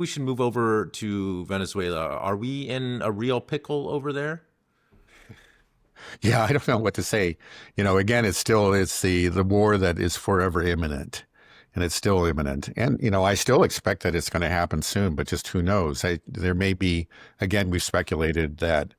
We should move over to Venezuela. Are we in a real pickle over there? Yeah, I don't know what to say. Again, it's the war that is forever imminent, and it's still imminent. And I still expect that it's going to happen soon, but just who knows? There may be, again, we've speculated that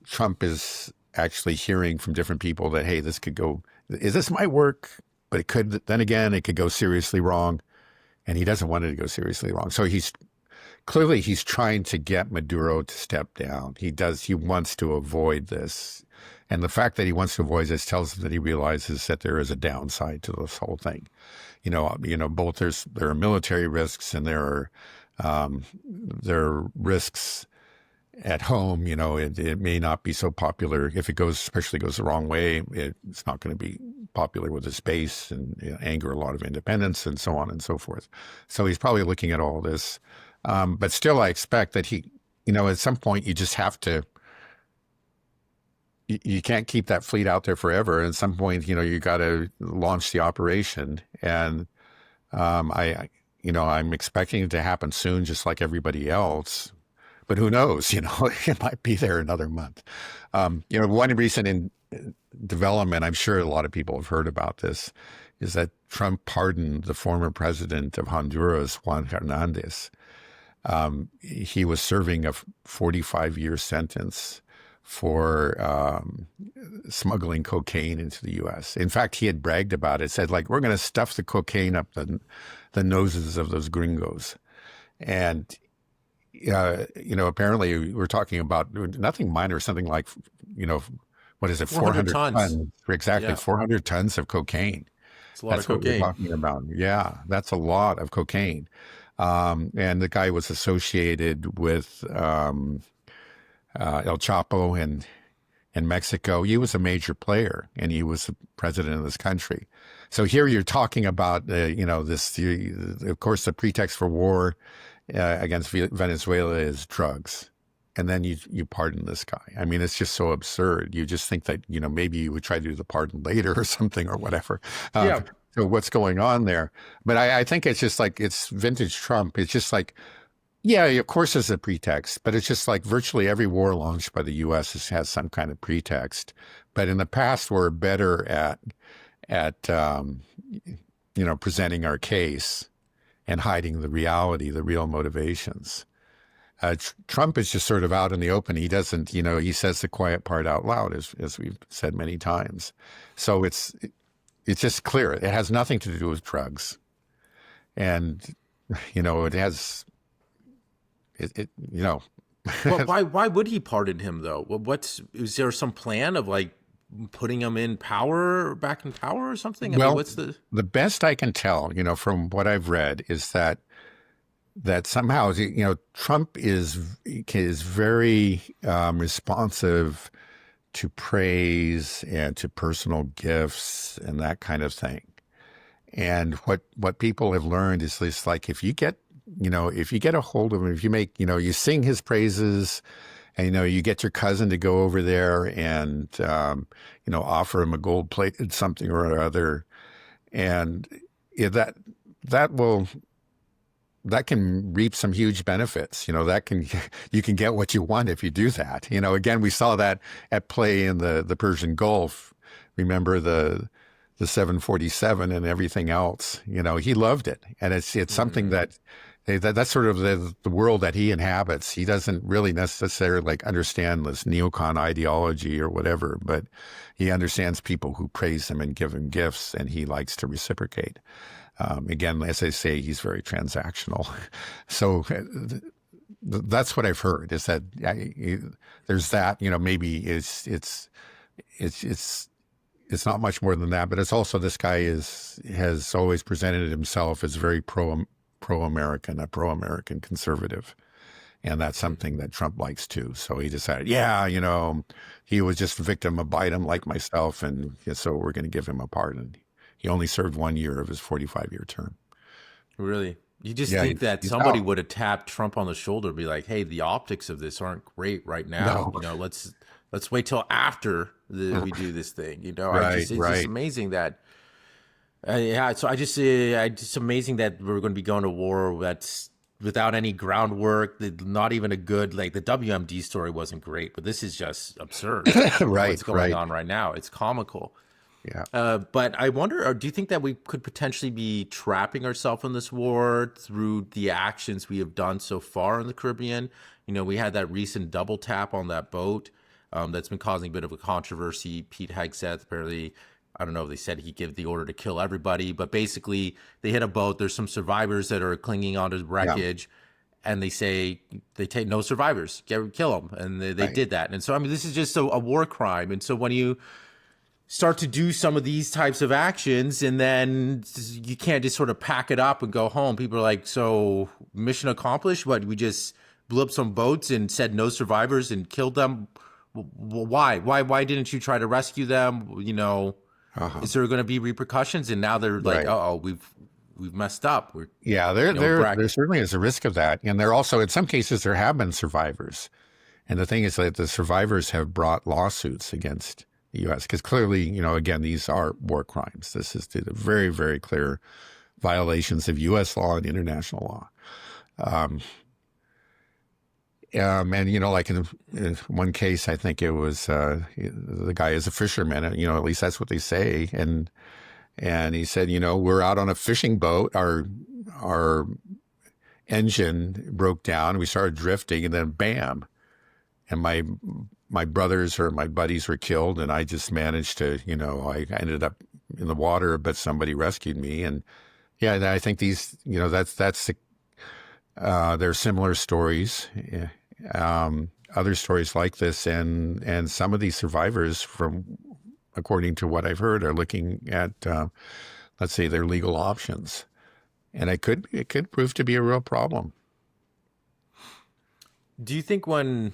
Trump is actually hearing from different people that, hey, this could go. Is this my work? But it could. Then again, it could go seriously wrong, and he doesn't want it to go seriously wrong. So he's trying to get Maduro to step down. He wants to avoid this. And the fact that he wants to avoid this tells him that he realizes that there is a downside to this whole thing. Both there are military risks and there are risks at home. It may not be so popular if it especially goes the wrong way. It's not going to be popular with his base and anger a lot of independents and so on and so forth. So he's probably looking at all this. But still, I expect that at some point you just have to, you can't keep that fleet out there forever. At some point, you got to launch the operation. And I'm expecting it to happen soon, just like everybody else. But who knows? It might be there another month. One recent development, I'm sure a lot of people have heard about this, is that Trump pardoned the former president of Honduras, Juan Hernandez. He was serving a 45-year sentence for smuggling cocaine into the U.S. In fact, he had bragged about it, said, like, we're going to stuff the cocaine up the noses of those gringos. And, apparently we're talking about nothing minor, something like, what is it, 400 tons. Exactly, yeah. 400 tons of cocaine. It's a lot of cocaine. What we're talking about. Yeah, that's a lot of cocaine. And the guy was associated with El Chapo in Mexico. He was a major player, and he was the president of this country. So here you're talking about, of course, the pretext for war against Venezuela is drugs. And then you pardon this guy. I mean, it's just so absurd. You just think that, maybe you would try to do the pardon later or something or whatever. Yeah. So what's going on there? But I think it's just like, it's vintage Trump. It's just like, yeah, of course there's a pretext, but it's just like virtually every war launched by the U.S. has some kind of pretext. But in the past, we're better at presenting our case and hiding the reality, the real motivations. Trump is just sort of out in the open. He doesn't, he says the quiet part out loud, as we've said many times. So it's just clear. It has nothing to do with drugs. And, it has, Well, why would he pardon him, though? Is there some plan of like putting him back in power or something? The best I can tell, from what I've read is that somehow, Trump is very responsive to praise and to personal gifts and that kind of thing. And what people have learned is this, like, if you get a hold of him, if you make, you sing his praises and, you get your cousin to go over there and, offer him a gold plated something or other. And that can reap some huge benefits. You can get what you want if you do that. Again, we saw that at play in the Persian Gulf. Remember the 747 and everything else. He loved it, and it's something that's sort of the world that he inhabits. He doesn't really necessarily understand this neocon ideology or whatever, but he understands people who praise him and give him gifts, and he likes to reciprocate. Again, as I say, he's very transactional. So that's what I've heard, is that there's that, maybe it's not much more than that, but it's also, this guy has always presented himself as very pro-American, a pro-American conservative. And that's something that Trump likes too. So he decided, he was just a victim of Biden like myself. And so we're going to give him a pardon. He only served 1 year of his 45-year term. Really? You just think that somebody would have tapped Trump on the shoulder and be like, hey, the optics of this aren't great right now. No. Let's wait till after we do this thing. It's just amazing that. So it's amazing that we're going to be going to war that's without any groundwork, not even a good, like the WMD story wasn't great, but this is just absurd. Right, what's going on right now. It's comical. Yeah. But I wonder, or do you think that we could potentially be trapping ourselves in this war through the actions we have done so far in the Caribbean? You know, we had that recent double tap on that boat that's been causing a bit of a controversy. Pete Hegseth apparently, I don't know if they said he gave the order to kill everybody, but basically they hit a boat. There's some survivors that are clinging onto the wreckage. Yeah. And they say they take no survivors, kill them. And they did that. And so, I mean, this is just a war crime. And so when you start to do some of these types of actions and then you can't just sort of pack it up and go home. People are like, so mission accomplished? What, we just blew up some boats and said no survivors and killed them? Why didn't you try to rescue them? You know, is there going to be repercussions? And now they're like, oh, we've messed up. There certainly is a risk of that. And there also, in some cases, there have been survivors. And the thing is that the survivors have brought lawsuits against the U.S. because clearly, you know, again, these are war crimes. This is the very, very clear violations of U.S. law and international law. And, you know, like in one case, I think it was the guy is a fisherman, and, you know, at least that's what they say. And he said, you know, we're out on a fishing boat. Our engine broke down. We started drifting, and then bam. And my brothers or my buddies were killed, and I just managed to, you know, I ended up in the water, but somebody rescued me. And yeah, I think these, you know, that's the, there are similar stories, other stories like this, and some of these survivors, from according to what I've heard, are looking at, let's say, their legal options, and it could prove to be a real problem. Do you think when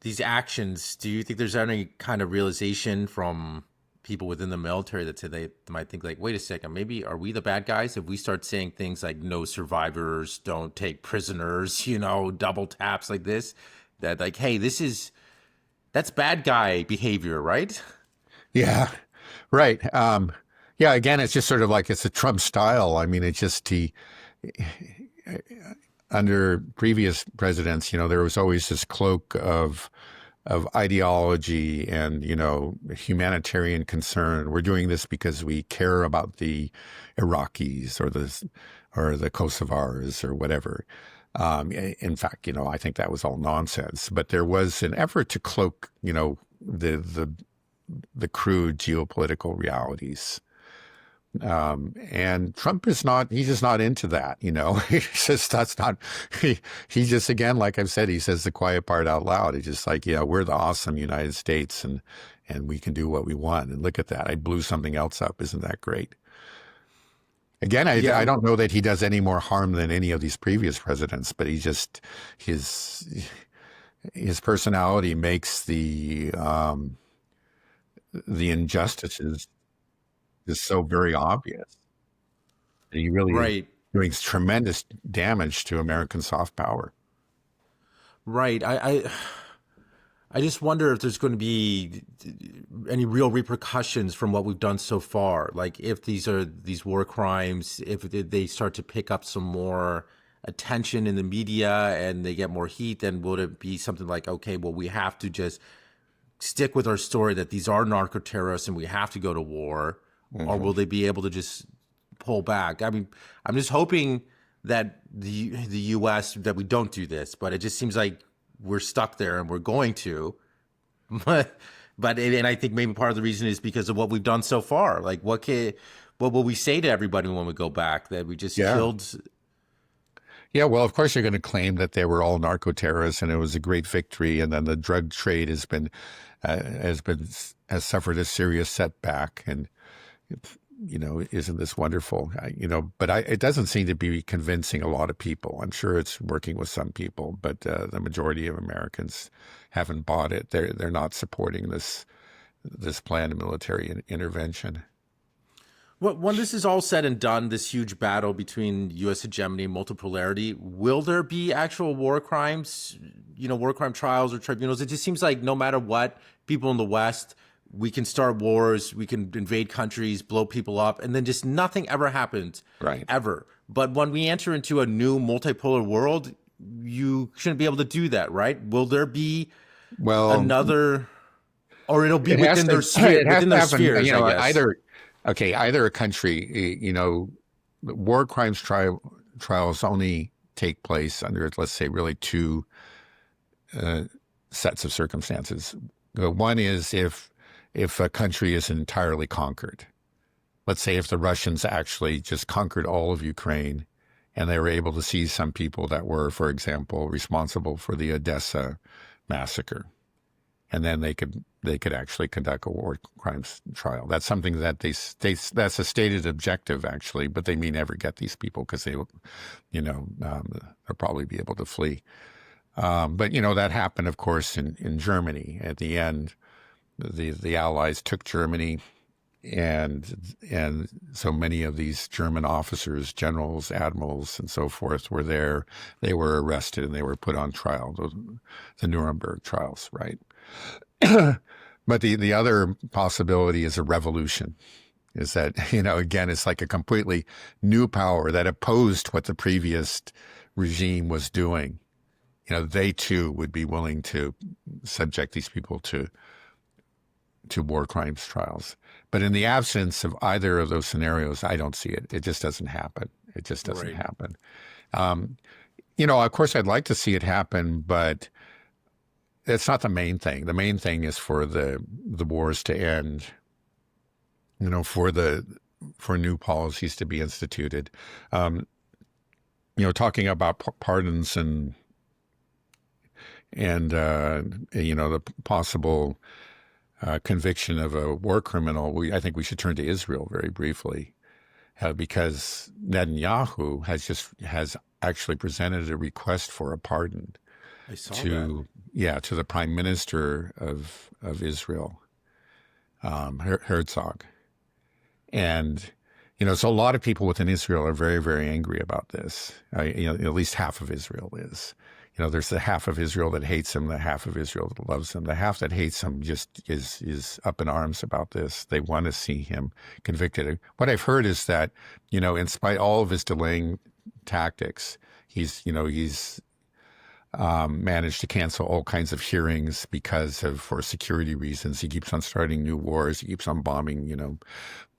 these actions, do you think there's any kind of realization from people within the military that say they might think like, wait a second, maybe are we the bad guys if we start saying things like no survivors, don't take prisoners, you know, double taps like this, that like, hey, that's bad guy behavior, right? Yeah, right. Yeah, again, it's just sort of like it's a Trump style. I mean, it's just under previous presidents, you know, there was always this cloak of ideology and, you know, humanitarian concern. We're doing this because we care about the Iraqis or the Kosovars or whatever. In fact, you know, I think that was all nonsense. But there was an effort to cloak, you know, the crude geopolitical realities. And Trump is not, he's just not into that, you know. He says that's not, he just, again, like I've said, he says the quiet part out loud. He's just like, yeah, we're the awesome United States and we can do what we want. And look at that. I blew something else up. Isn't that great? Again, I don't know that he does any more harm than any of these previous presidents, but he just, his personality makes the injustices is so very obvious. And he really is doing tremendous damage to American soft power. Right. I just wonder if there's going to be any real repercussions from what we've done so far. Like if these war crimes, if they start to pick up some more attention in the media and they get more heat, then would it be something like, okay, well, we have to just stick with our story that these are narco terrorists and we have to go to war? Mm-hmm. Or will they be able to just pull back? I mean, I'm just hoping that the U.S., that we don't do this, but it just seems like we're stuck there and we're going to. And I think maybe part of the reason is because of what we've done so far. Like, what will we say to everybody when we go back? That we just killed? Yeah, well, of course you're going to claim that they were all narco terrorists and it was a great victory, and then the drug trade has suffered a serious setback, and you know, isn't this wonderful? You know, but it doesn't seem to be convincing a lot of people. I'm sure it's working with some people, but the majority of Americans haven't bought it. They're not supporting this planned military intervention. Well, when this is all said and done, this huge battle between U.S. hegemony and multipolarity, will there be actual war crimes, you know, war crime trials or tribunals? It just seems like no matter what, people in the West, we can start wars, we can invade countries, blow people up, and then just nothing ever happens, ever. But when we enter into a new multipolar world, you shouldn't be able to do that, right? Will there be Well, another, or it'll be it has within to their sphere, it has within to their happen, spheres, I guess. either a country, war crimes trials only take place under, let's say, really two sets of circumstances. One is if a country is entirely conquered. Let's say if the Russians actually just conquered all of Ukraine and they were able to seize some people that were, for example, responsible for the Odessa massacre. And then they could actually conduct a war crimes trial. That's something that that's a stated objective, actually, but they may never get these people because they'll probably be able to flee. But that happened, of course, in Germany. At the end, the Allies took Germany, and so many of these German officers, generals, admirals, and so forth were there. They were arrested and they were put on trial, the Nuremberg trials, right? But the other possibility is a revolution. Is that, again, it's like a completely new power that opposed what the previous regime was doing. They too would be willing to subject these people to war crimes trials. But in the absence of either of those scenarios, I don't see it. It just doesn't happen. It just doesn't happen. Of course, I'd like to see it happen, but it's not the main thing. The main thing is for the wars to end, for new policies to be instituted. Talking about pardons and the possible conviction of a war criminal, I think we should turn to Israel very briefly, because Netanyahu has actually presented a request for a pardon to the Prime Minister of Israel, Herzog, and so a lot of people within Israel are very, very angry about this. At least half of Israel is. There's the half of Israel that hates him, the half of Israel that loves him. The half that hates him just is up in arms about this. They want to see him convicted. What I've heard is that, in spite of all of his delaying tactics, he's managed to cancel all kinds of hearings for security reasons. He keeps on starting new wars. He keeps on bombing,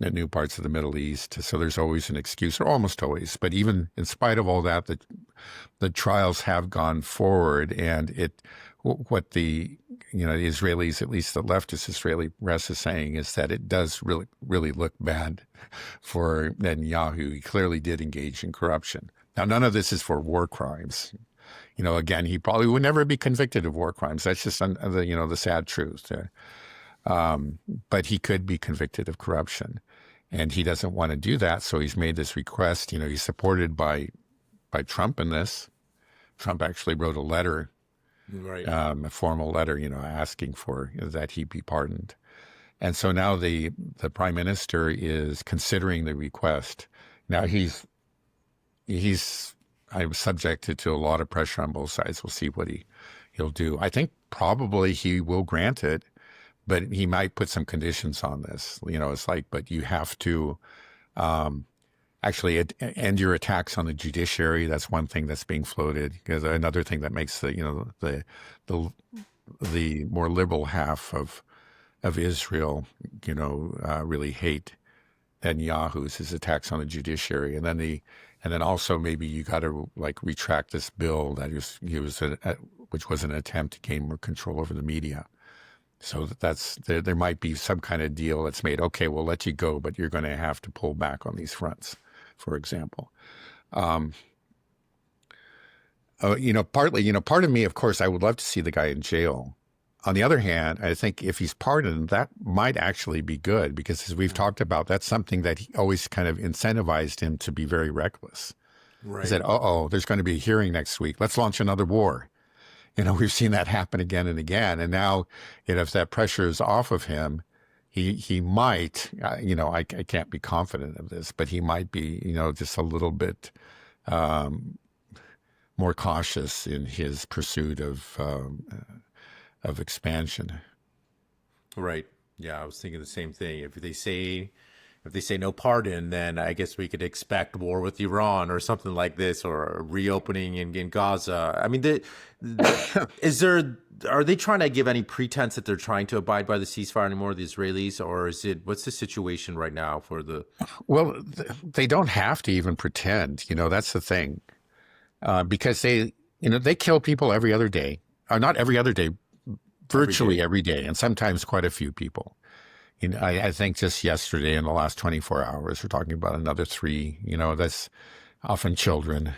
new parts of the Middle East. So there's always an excuse, or almost always. But even in spite of all that, the trials have gone forward, and what the Israelis, at least the leftist Israeli press, is saying is that it does really, really look bad for Netanyahu. He clearly did engage in corruption. Now, none of this is for war crimes. Again, he probably would never be convicted of war crimes. That's just the sad truth. But he could be convicted of corruption, and he doesn't want to do that. So he's made this request. He's supported by Trump in this. Trump actually wrote a letter, a formal letter, asking for that he be pardoned. And so now the Prime Minister is considering the request. Now I'm subjected to a lot of pressure on both sides. We'll see what he'll do. I think probably he will grant it, but he might put some conditions on this. It's like, but you have to actually end your attacks on the judiciary. That's one thing that's being floated. Because another thing that makes the more liberal half of Israel, really hate Netanyahu's his attacks on the judiciary, and then also maybe you got to retract this bill that which was an attempt to gain more control over the media. So there might be some kind of deal that's made. Okay, we'll let you go, but you're going to have to pull back on these fronts, for example. Part of me, of course, I would love to see the guy in jail. On the other hand, I think if he's pardoned, that might actually be good, because as we've talked about, that's something that he always kind of incentivized him to be very reckless. Right. He said, there's going to be a hearing next week. Let's launch another war. We've seen that happen again and again. And now, if that pressure is off of him, he might, I can't be confident of this, but he might be, just a little bit more cautious in his pursuit of expansion. Right. Yeah, I was thinking the same thing. If they say if they say no pardon, then I guess we could expect war with Iran or something like this, or a reopening in Gaza. I mean, are they trying to give any pretense that they're trying to abide by the ceasefire anymore, the Israelis, or what's the situation right now for the? Well, they don't have to even pretend. That's the thing, because they kill people every other day, or not every other day, virtually every day, and sometimes quite a few people. I think just yesterday, in the last 24 hours, we're talking about another 3. That's often children.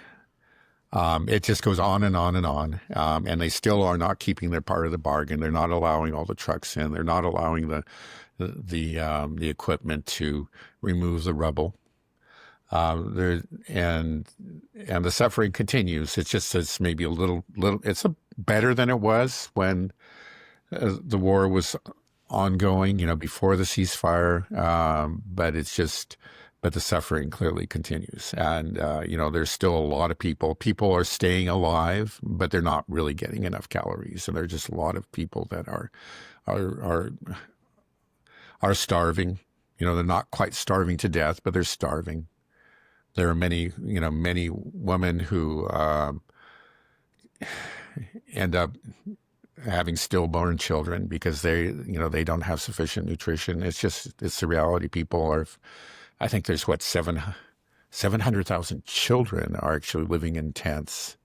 It just goes on and on and on, and they still are not keeping their part of the bargain. They're not allowing all the trucks in. They're not allowing the equipment to remove the rubble. And the suffering continues. It's maybe a little. It's better than it was when the war was ongoing, before the ceasefire, but the suffering clearly continues. And, there's still a lot of people are staying alive, but they're not really getting enough calories. And there are just a lot of people that are starving. They're not quite starving to death, but they're starving. There are many women who end up having stillborn children because they don't have sufficient nutrition. It's the reality. I think there's 700,000 children are actually living in tents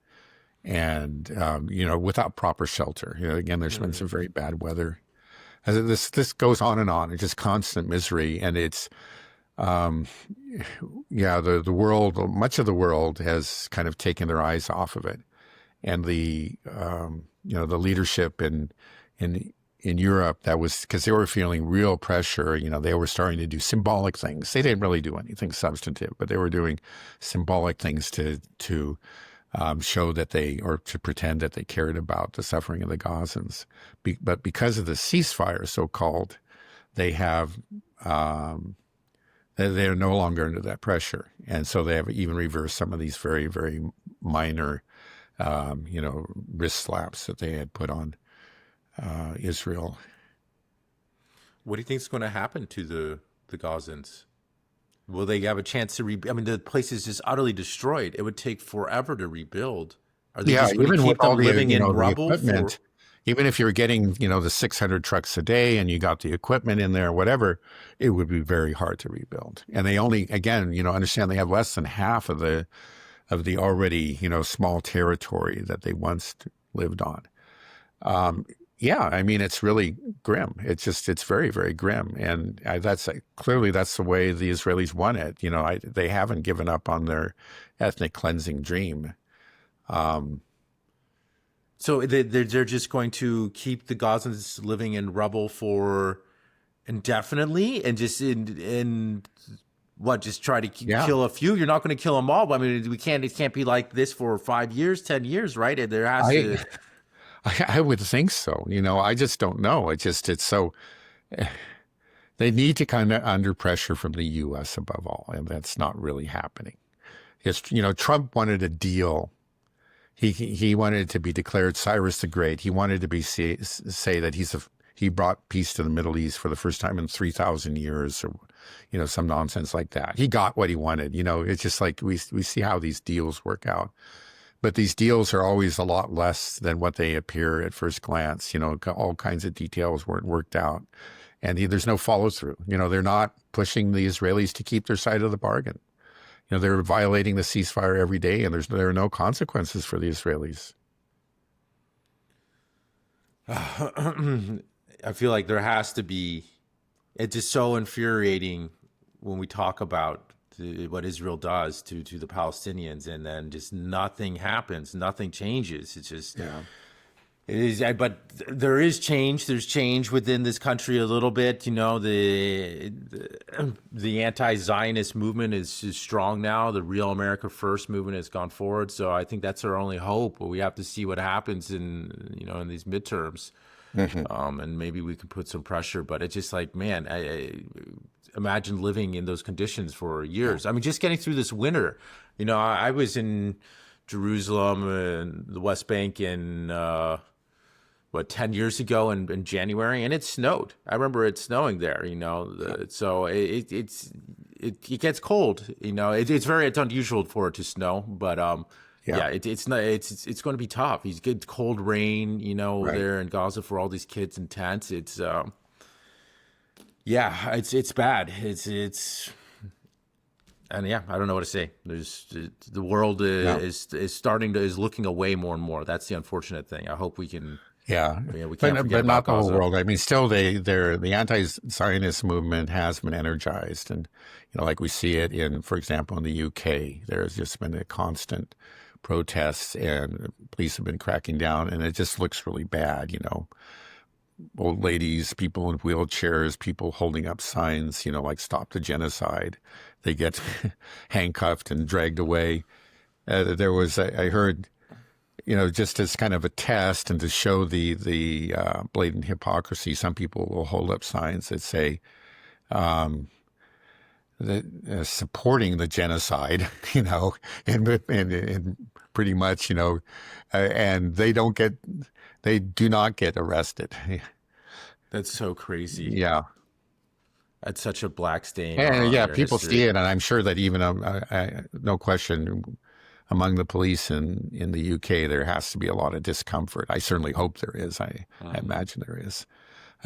and, without proper shelter. Again, there's been some very bad weather. This goes on and on. It's just constant misery. And it's, the world, much of the world has kind of taken their eyes off of it. And the leadership in Europe, that was because they were feeling real pressure. They were starting to do symbolic things. They didn't really do anything substantive, but they were doing symbolic things to show that to pretend that they cared about the suffering of the Gazans. But because of the ceasefire, so-called, they have they're no longer under that pressure, and so they have even reversed some of these very, very minor wrist slaps that they had put on Israel. What do you think is going to happen to the Gazans? Will they have a chance to rebuild? I mean, the place is just utterly destroyed. It would take forever to rebuild. Are they just going to keep them living in rubble? Even if you're getting, the 600 trucks a day and you got the equipment in there, whatever, it would be very hard to rebuild. And they only, again, understand they have less than half of the already, small territory that they once lived on. It's really grim. It's very, very grim. And clearly that's the way the Israelis want it. They haven't given up on their ethnic cleansing dream. So they're just going to keep the Gazans living in rubble for indefinitely and just just try to kill a few? You're not going to kill them all. But I mean, it can't be like this for 5 years, 10 years, right? There has to. I would think so. I just don't know. It's so. They need to kind of under pressure from the U.S. above all, and that's not really happening. Trump wanted a deal. He wanted it to be declared Cyrus the Great. He wanted to say that he brought peace to the Middle East for the first time in 3,000 years, or some nonsense like that. He got what he wanted. It's just like we see how these deals work out. But these deals are always a lot less than what they appear at first glance. All kinds of details weren't worked out. And there's no follow through. They're not pushing the Israelis to keep their side of the bargain. They're violating the ceasefire every day, and there are no consequences for the Israelis. I feel like there has to be. It's just so infuriating when we talk about what Israel does to the Palestinians, and then just nothing happens, nothing changes. It's just, it is. But there is change. There's change within this country a little bit. The anti-Zionist movement is strong now. The Real America First movement has gone forward. So I think that's our only hope. But we have to see what happens in these midterms. Mm-hmm. And maybe we can put some pressure, but it's just like, man, I imagine living in those conditions for years. I mean, just getting through this winter. I was in Jerusalem and the West Bank in 10 years ago in January, and it snowed. I remember it snowing there, so it gets cold, it's unusual for it to snow, but it's going to be tough. He's getting cold rain, there in Gaza for all these kids in tents. It's bad. And I don't know what to say. The world is looking away more and more. That's the unfortunate thing. I hope we can. Yeah, we can't forget but not about the whole Gaza. world. I mean, still, the anti-Zionist movement has been energized, and like we see it in, for example, in the UK, there has just been a constant protests, and police have been cracking down, and it just looks really bad. Old ladies, people in wheelchairs, people holding up signs, like "Stop the Genocide." They get handcuffed and dragged away. I heard. Just as kind of a test and to show the blatant hypocrisy, some people will hold up signs that say supporting the genocide, and pretty much, and they do not get arrested. That's so crazy. Yeah. That's such a black stain. And people history. see it, and I'm sure that even no question. Among the police in the UK, there has to be a lot of discomfort. I certainly hope there is. I imagine there is.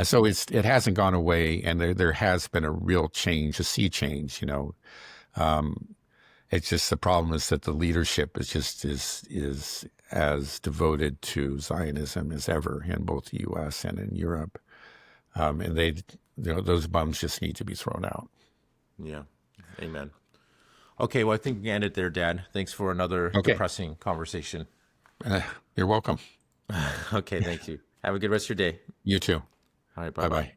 So it hasn't gone away, and there has been a real change, a sea change. It's just the problem is that the leadership is as devoted to Zionism as ever in both the U.S. and in Europe, and those bums just need to be thrown out. Yeah, amen. Okay, well, I think we can end it there, Dad. Thanks for another depressing conversation. You're welcome. Okay, thank you. Have a good rest of your day. You too. All right, bye-bye.